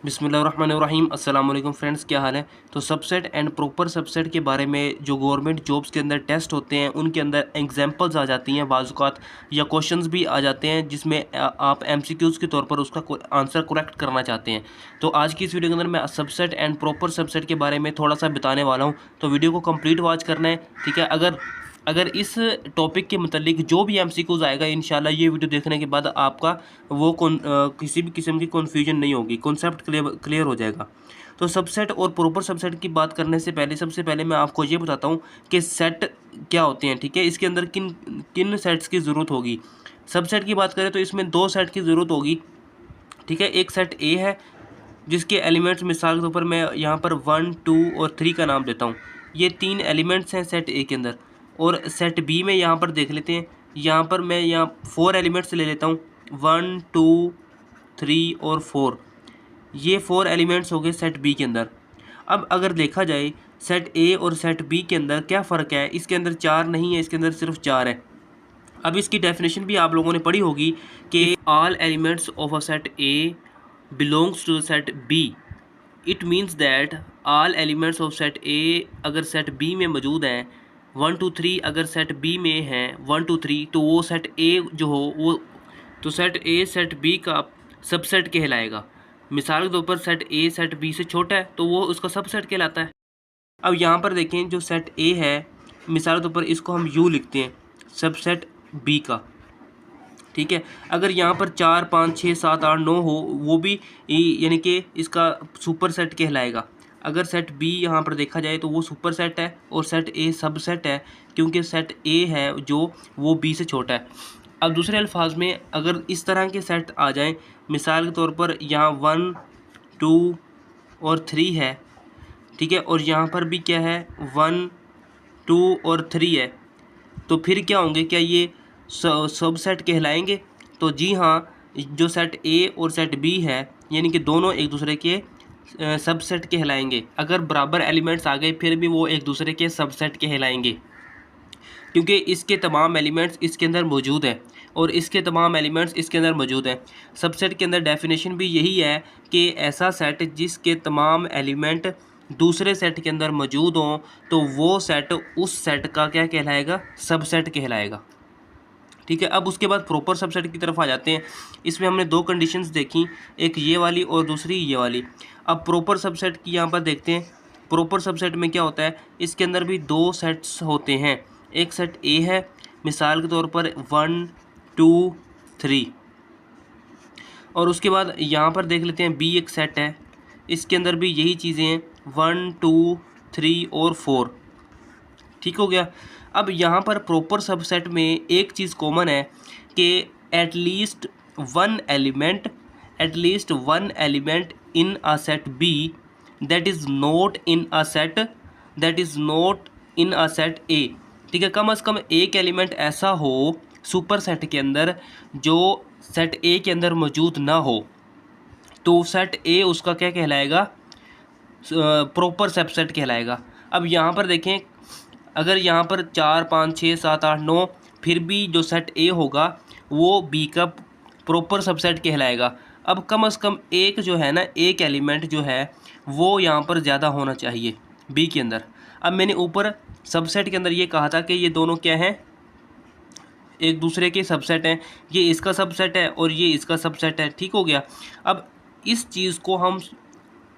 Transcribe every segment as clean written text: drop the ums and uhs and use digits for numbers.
बिस्मिल्लाहिर्रहमानिर्रहीम। अस्सलाम वालेकुम फ्रेंड्स, क्या हाल है। तो सबसेट एंड प्रॉपर सबसेट के बारे में जो गवर्नमेंट जॉब्स के अंदर टेस्ट होते हैं उनके अंदर एग्जांपल्स आ जाती हैं, बाज़-औक़ात या क्वेश्चंस भी आ जाते हैं जिसमें आप एमसीक्यूज़ के तौर पर उसका आंसर करेक्ट करना चाहते हैं। तो आज की इस वीडियो के अंदर मैं सबसेट एंड प्रॉपर सबसेट के बारे में थोड़ा सा बताने वाला हूँ, तो वीडियो को कंप्लीट वॉच करना है, ठीक है। अगर अगर इस टॉपिक के मतलब जो भी एमसीक्यूज़ आएगा इंशाल्लाह ये वीडियो देखने के बाद आपका वो किसी भी किस्म की कन्फ्यूजन नहीं होगी, कॉन्सेप्ट क्लियर हो जाएगा। तो सबसेट और प्रॉपर सबसेट की बात करने से पहले सबसे पहले मैं आपको ये बताता हूँ कि सेट क्या होते हैं, ठीक है। इसके अंदर किन किन सेट्स की ज़रूरत होगी। सबसेट की बात करें तो इसमें 2 सेट की ज़रूरत होगी, ठीक है। एक सेट ए है जिसके एलिमेंट्स मिसाल के तौर पर मैं यहाँ पर 1, 2 और 3 का नाम देता हूँ। ये 3 एलिमेंट्स हैं सेट ए के अंदर। और सेट बी में यहाँ पर देख लेते हैं, यहाँ पर मैं 4 एलिमेंट्स ले लेता हूँ, 1, 2, 3 और 4। ये 4 एलिमेंट्स हो गए सेट बी के अंदर। अब अगर देखा जाए सेट ए और सेट बी के अंदर क्या फ़र्क है, इसके अंदर 4 नहीं है, इसके अंदर सिर्फ 4 है। अब इसकी डेफिनेशन भी आप लोगों ने पढ़ी होगी कि all elements of a set A belongs to the set B, it means that all elements of set A अगर सेट बी में मौजूद हैं, 1, 2, 3 अगर सेट बी में हैं 1, 2, 3, तो वो सेट ए जो हो वो तो सेट ए सेट बी का सबसेट कहलाएगा। मिसाल के तौर पर सेट ए सेट बी से छोटा है तो वो उसका सबसेट कहलाता है। अब यहाँ पर देखें जो सेट ए है, मिसाल के तौर पर इसको हम यू लिखते हैं सबसेट बी का, ठीक है। अगर यहाँ पर 4, 5, 6, 7, 8, 9 हो वो भी यानी कि इसका सुपर सेट कहलाएगा। अगर सेट बी यहाँ पर देखा जाए तो वो सुपर सेट है और सेट ए सबसेट है, क्योंकि सेट ए है जो वो बी से छोटा है। अब दूसरे अल्फाज में अगर इस तरह के सेट आ जाएं, मिसाल के तौर पर यहाँ 1, 2 और 3 है, ठीक है, और यहाँ पर भी क्या है 1, 2 और 3 है, तो फिर क्या होंगे, क्या ये सबसेट कहलाएंगे? तो जी हाँ, जो सेट ए और सेट बी है यानी कि दोनों एक दूसरे के सबसेट कहलाएंगे। अगर बराबर एलिमेंट्स आ गए फिर भी वो एक दूसरे के सबसेट कहलाएंगे, क्योंकि इसके तमाम एलिमेंट्स इसके अंदर मौजूद हैं और इसके तमाम एलिमेंट्स इसके अंदर मौजूद हैं। सबसेट के अंदर डेफिनेशन भी यही है कि ऐसा सेट जिसके तमाम एलिमेंट दूसरे सेट के अंदर मौजूद हों तो वो सेट उस सेट का क्या कहलाएगा, सबसेट कहलाएगा, ठीक है। अब उसके बाद प्रॉपर सबसेट की तरफ आ जाते हैं। इसमें हमने 2 कंडीशंस देखी, एक ये वाली और दूसरी ये वाली। अब प्रॉपर सबसेट की यहाँ पर देखते हैं। प्रॉपर सबसेट में क्या होता है, इसके अंदर भी 2 सेट्स होते हैं। एक सेट ए है, मिसाल के तौर पर 1, 2, 3, और उसके बाद यहाँ पर देख लेते हैं बी एक सेट है, इसके अंदर भी यही चीज़ें हैं 1, 2, 3 और 4, ठीक हो गया। अब यहाँ पर प्रॉपर सबसेट में एक चीज़ कॉमन है कि at least one element in a set B that is not in a set A, ठीक है। कम से कम एक एलिमेंट ऐसा हो सुपर सेट के अंदर जो सेट ए के अंदर मौजूद ना हो, तो सेट ए उसका क्या कहलाएगा, प्रॉपर सबसेट कहलाएगा। अब यहाँ पर देखें, अगर यहाँ पर 4, 5, 6, 7, 8, 9 फिर भी जो सेट ए होगा वो बी का प्रॉपर सबसेट कहलाएगा। अब कम से कम एक जो है ना, एक एलिमेंट जो है वो यहाँ पर ज़्यादा होना चाहिए बी के अंदर। अब मैंने ऊपर सबसेट के अंदर ये कहा था कि ये दोनों क्या हैं, एक दूसरे के सबसेट हैं। ये इसका सबसेट है और ये इसका सबसेट है, ठीक हो गया। अब इस चीज़ को हम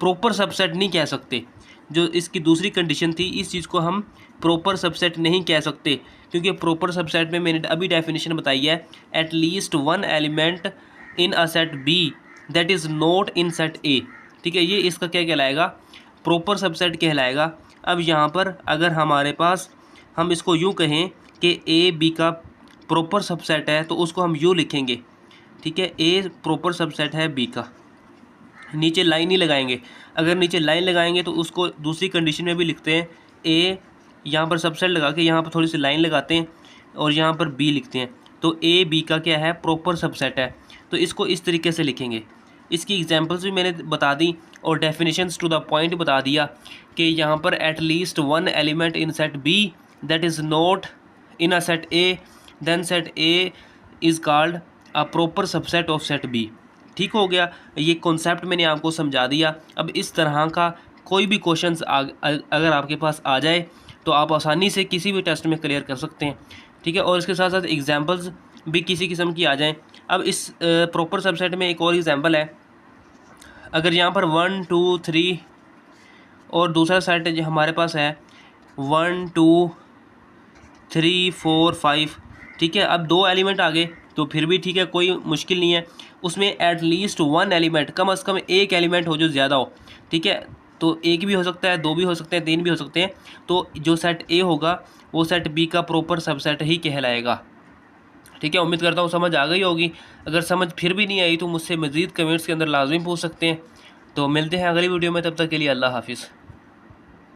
प्रॉपर सबसेट नहीं कह सकते, जो इसकी दूसरी कंडीशन थी, इस चीज़ को हम प्रॉपर सबसेट नहीं कह सकते, क्योंकि प्रॉपर सबसेट में मैंने अभी डेफिनेशन बताई है, at least one element in a set B that is not in set A, ठीक है। ये इसका क्या कहलाएगा, प्रॉपर सबसेट कहलाएगा। अब यहाँ पर अगर हमारे पास हम इसको यूँ कहें कि ए बी का प्रॉपर सबसेट है तो उसको हम यूँ लिखेंगे, ठीक है। ए प्रॉपर सबसेट है बी का, नीचे लाइन ही लगाएंगे। अगर नीचे लाइन लगाएंगे तो उसको दूसरी कंडीशन में भी लिखते हैं, ए यहाँ पर सबसेट लगा के यहाँ पर थोड़ी सी लाइन लगाते हैं और यहाँ पर बी लिखते हैं, तो ए बी का क्या है, प्रॉपर सबसेट है। तो इसको इस तरीके से लिखेंगे। इसकी एग्जांपल्स भी मैंने बता दी और डेफिनेशंस टू द पॉइंट बता दिया कि यहाँ पर at least one element in set B that is not in a set A, then set A is called a proper subset of set B, ठीक हो गया, ये कॉन्सेप्ट मैंने आपको समझा दिया। अब इस तरह का कोई भी क्वेश्चंस अगर आपके पास आ जाए तो आप आसानी से किसी भी टेस्ट में क्लियर कर सकते हैं, ठीक है। और इसके साथ साथ एग्जांपल्स भी किसी किस्म की आ जाएं। अब इस प्रॉपर सबसेट में एक और एग्जांपल है, अगर यहाँ पर 1 2 3 और दूसरा सेट जो हमारे पास है 1 2 3 4 5, ठीक है। अब 2 एलिमेंट आ गए तो फिर भी ठीक है, कोई मुश्किल नहीं है। उसमें एटलीस्ट 1 एलिमेंट, कम से कम एक एलिमेंट हो जो ज़्यादा हो, ठीक है। तो एक भी हो सकता है, 2 भी हो सकते हैं, 3 भी हो सकते हैं। तो जो सेट ए होगा वो सेट बी का प्रॉपर सबसेट ही कहलाएगा, ठीक है। उम्मीद करता हूँ समझ आ गई होगी। अगर समझ फिर भी नहीं आई तो मुझसे मज़ीद कमेंट्स के अंदर लाजमी पूछ सकते हैं। तो मिलते हैं अगली वीडियो में, तब तक के लिए अल्लाह हाफिज़।